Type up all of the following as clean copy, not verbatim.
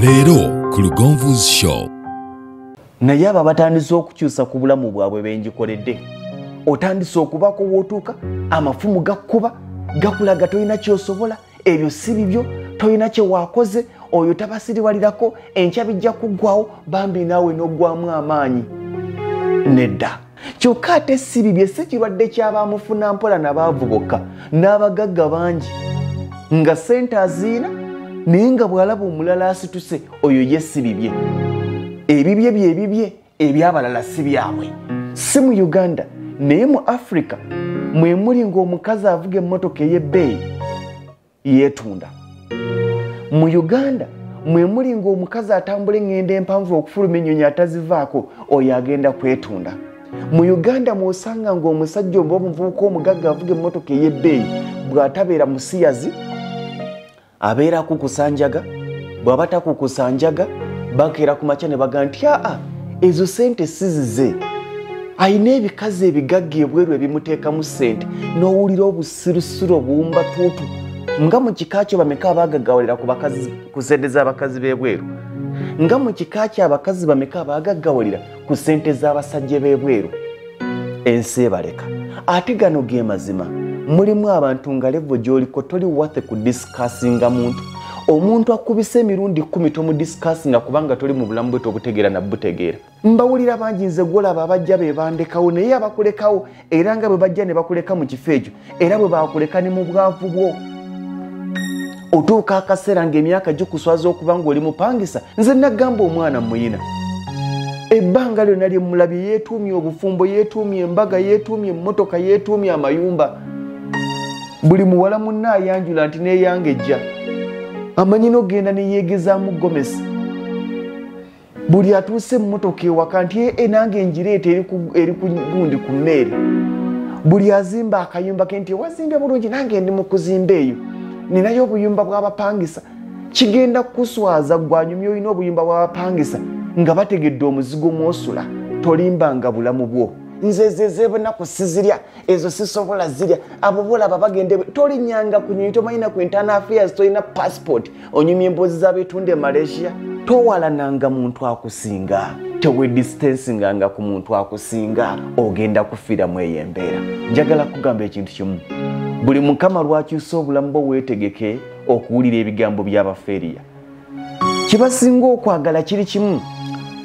Leero ku Lugonvu's show. Naye abo batandise okukyusa ku bulamu bwabwe benjikoledde. Otandise okubako wootuuka, amafumu gakkuba, gakulaga toyina ky'osobola, ebyo si bibyo, toyina kye waakoze, oyo tabasiriwalirako, enkya bijja kuggwawo, bambi naawe n'oggwamu amaanyi. Nedda. Kyokka ate si bibye si kirwadde ky'abamufuna mpola n'abaavu bokka, n'abagagga bangi. Nga ssente aziina, naye nga bw'alaba omulala asituse, oyo ye si bibye. Ebibye bye bibye, ebyabalala si byabwe. Si mu Uganda, naye mu Africa, mwe muli ng'omukazi avuga emmotoka ey'ebbeeyi yeetunda. Mu Uganda, mwe muli ng'omukazi atambula eŋŋendo empanvu okufuluma ennyonyi atazivaako, oyo agenda kwetunda. Mu Uganda mw'osanga ng'omusajja oba omuvubuka omugagga avuga emmotoka ey'ebbeeyi bw'atabeera musiyazi, abeera kukusanjaga, bw'aba takukusanjaga, bakeera ku makya ne baga nti ezo ssente si zize. Ayina ebikazi ebigagga ebweru ebimuteekamu ssente, n'owulira obusirusiru obuwumbatuutu. Nga mu kika kyo bameka abaagaggawalira ku ssente z'abakazi b'ebweru? Nga mu kika kyo abakazi bameka abaagaggawalira ku ssente z'abasajja b'ebweru? Ensi ebaleka. Ate gano ge mazima. Mulimu abantu nga levo gy'oliko toli wathe ku discussinga muntu. Omuntu akubise emirundi 10 tomu discussinga kubanga toli mu bulamu bwe tobutegeera na butegeera. Mbawulira bangi nze gwolaba abajja be bandekawo naye abakulekawo era nga bwe bajja ne bakuleka mu kifo ekyo era bwe baakuleka ne mu bwavu bwo. Otuuka akaseera ng'emyaka gikuswaza okuba ng'oli mupangisa, nze nagamba omwana muyina. Ebbanga lyonna lye mulabye yeetuumye obufumbo, yeetuumye embaga, yeetuumye emmotoka, yeetuumye amayumba. Buli muwala munna ayanjula nti neeyange ejja. Amanyi n'ogenda ne yeegezaamu gomesi. Buli atuuse emmotoka ewaka nti nange enjireeta eri ku gundi ku mmeeri. Buli azimba akayumba ke nti wazimbye bulungi nange ndi mu kuzimba eyo. Ninayo obuyumba bw'abapangisa. Kigenda kukuswaza gwanyumye olina obuyumba bw'abapangisa nga bategedde omuzigo mw'osula. Tolimbanga bulamu bwo. Nze bonaku sizirya, ezo sisobola zirya, abo bolaba bagende tolinnyanga ku nyonyi, tomayina ku internal affairs, tolina passport, onyumya emboozi z'abeetunde Malaysia. Towalananga muntu akusinga, tewedistancinganga ku muntu akusinga, ogenda kufiira mu eyo embeera. Njagala kugamba ekintu kimu, buli mukama lwakyusa obulamu bwo weetegeke okuwulira ebigambo by'abafeeriya. Kibasinga okwagala kiri kimu,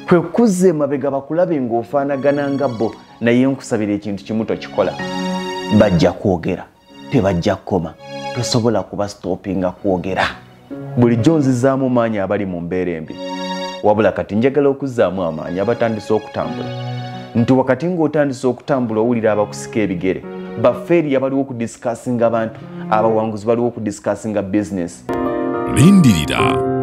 kwe kuzza emabega bakulabe ng'ofaanagana nga bo, naye nkusabira ekintu kimu tokikola. Bajja kwogera, tebajja kukoma, tosobola kuba stoppinga kwogera. Bulijjo nzizaamu maanyi abali mu mbeera embi, wabula kati njagala okuzzaamu amaanyi abatandise okutambula. Nti wakati ng'otandise okutambula owulira abakusika ebigere, bafeeriya baliwo okudisikasinga abantu, abawanguzi baliwo okudisikasinga bizinesi. Lindirira